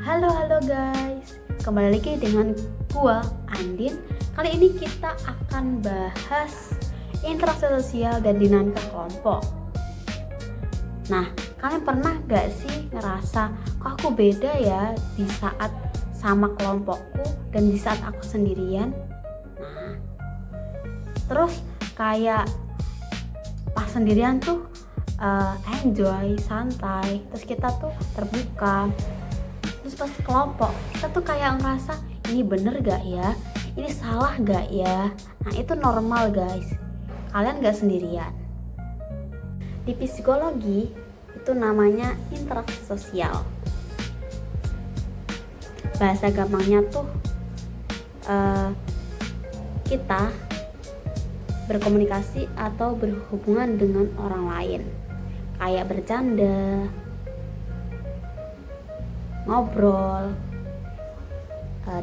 Halo guys, kembali lagi dengan gua Andin. Kali ini kita akan bahas interaksi sosial dan dinamika kelompok. Nah, kalian pernah gak sih ngerasa kok aku beda ya di saat sama kelompokku dan di saat aku sendirian? Nah, terus kayak pas sendirian tuh enjoy, santai, terus kita tuh terbuka. Terus pas kelompok kita tuh kayak ngerasa ini bener gak ya, ini salah gak ya. Nah itu normal guys, kalian gak sendirian. Di psikologi itu namanya interaksi sosial. Bahasa gampangnya tuh kita berkomunikasi atau berhubungan dengan orang lain, kayak bercanda, ngobrol,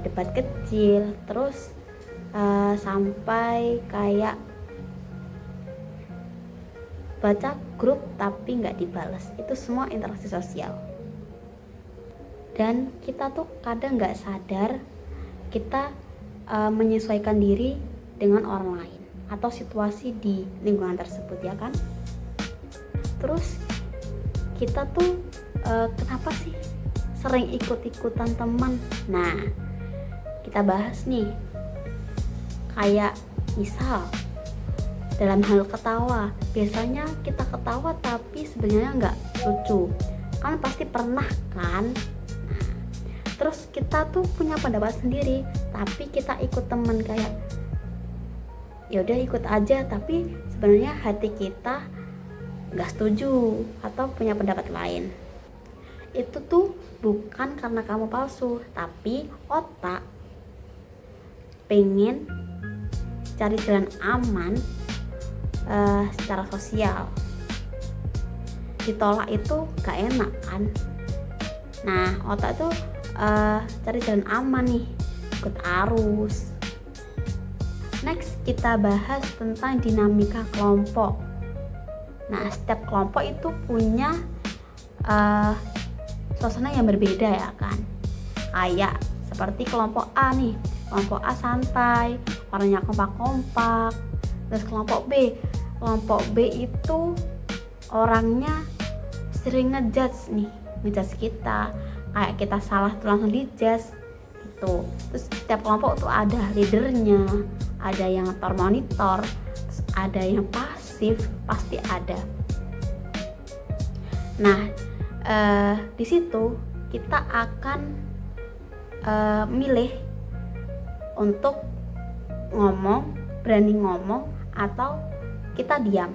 debat kecil, terus sampai kayak baca grup tapi nggak dibales. Itu semua interaksi sosial. Dan kita tuh kadang nggak sadar kita menyesuaikan diri dengan orang lain atau situasi di lingkungan tersebut, ya kan? Terus kita tuh kenapa sih sering ikut-ikutan teman? Nah, kita bahas nih. Kayak misal dalam hal ketawa, biasanya kita ketawa tapi sebenarnya nggak lucu. Kan pasti pernah kan? Nah, terus kita tuh punya pendapat sendiri, tapi kita ikut teman kayak ya udah ikut aja, tapi sebenarnya hati kita nggak setuju atau punya pendapat lain. Itu tuh bukan karena kamu palsu, tapi otak pengen cari jalan aman secara sosial. Ditolak itu gak enak kan. Nah otak tuh cari jalan aman nih, ikut arus. Next kita bahas tentang dinamika kelompok. Nah setiap kelompok itu punya suasana yang berbeda ya kan. Kayak seperti kelompok A nih, kelompok A santai, orangnya kompak-kompak. Terus kelompok B itu orangnya sering ngejudge kita, kayak kita salah tuh langsung dijudge gitu. Terus setiap kelompok tuh ada leadernya, ada yang monitor, terus ada yang pasif, pasti ada. Nah di situ kita akan milih untuk berani ngomong atau kita diam.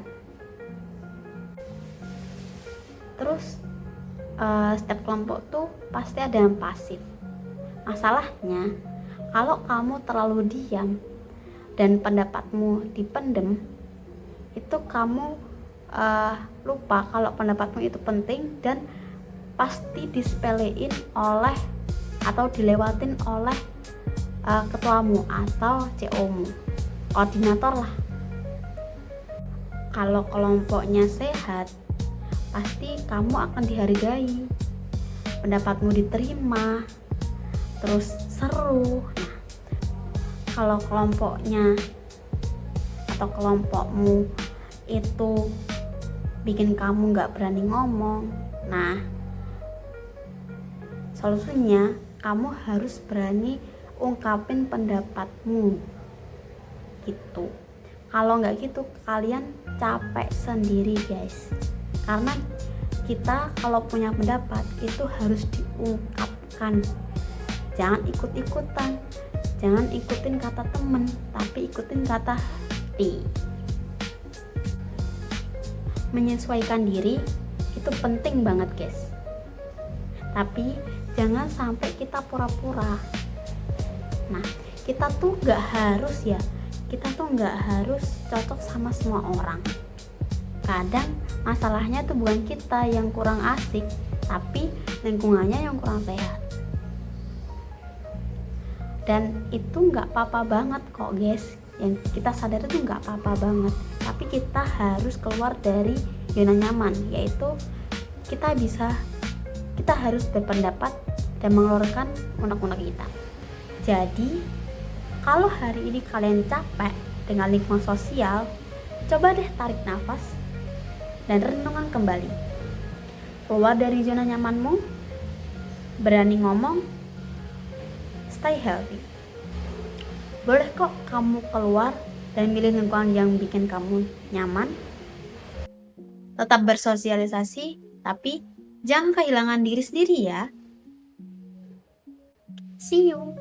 Terus setiap kelompok tuh pasti ada yang pasif. Masalahnya kalau kamu terlalu diam dan pendapatmu dipendem, itu kamu lupa kalau pendapatmu itu penting dan pasti disepelein oleh atau dilewatin oleh ketuamu atau CO-mu, koordinator lah. Kalau kelompoknya sehat, pasti kamu akan dihargai, pendapatmu diterima, terus seru. Nah, kalau kelompoknya atau kelompokmu itu bikin kamu nggak berani ngomong, nah solusinya kamu harus berani ungkapin pendapatmu gitu. Kalau nggak gitu kalian capek sendiri guys, karena kita kalau punya pendapat itu harus diungkapkan. Jangan ikut-ikutan, jangan ikutin kata temen, tapi ikutin kata hati. Menyesuaikan diri itu penting banget guys, tapi jangan sampai kita pura-pura. Nah kita tuh nggak harus cocok sama semua orang. Kadang masalahnya tuh bukan kita yang kurang asik, tapi lingkungannya yang kurang sehat. Dan itu nggak apa-apa banget kok guys, yang kita sadar itu nggak apa-apa banget, tapi kita harus keluar dari zona nyaman, yaitu kita harus berpendapat dan mengeluarkan unek-unek kita. Jadi, kalau hari ini kalian capek dengan lingkungan sosial, coba deh tarik nafas dan renungan kembali. Keluar dari zona nyamanmu, berani ngomong, stay healthy. Boleh kok kamu keluar dan milih lingkungan yang bikin kamu nyaman. Tetap bersosialisasi, tapi jangan kehilangan diri sendiri ya. See you.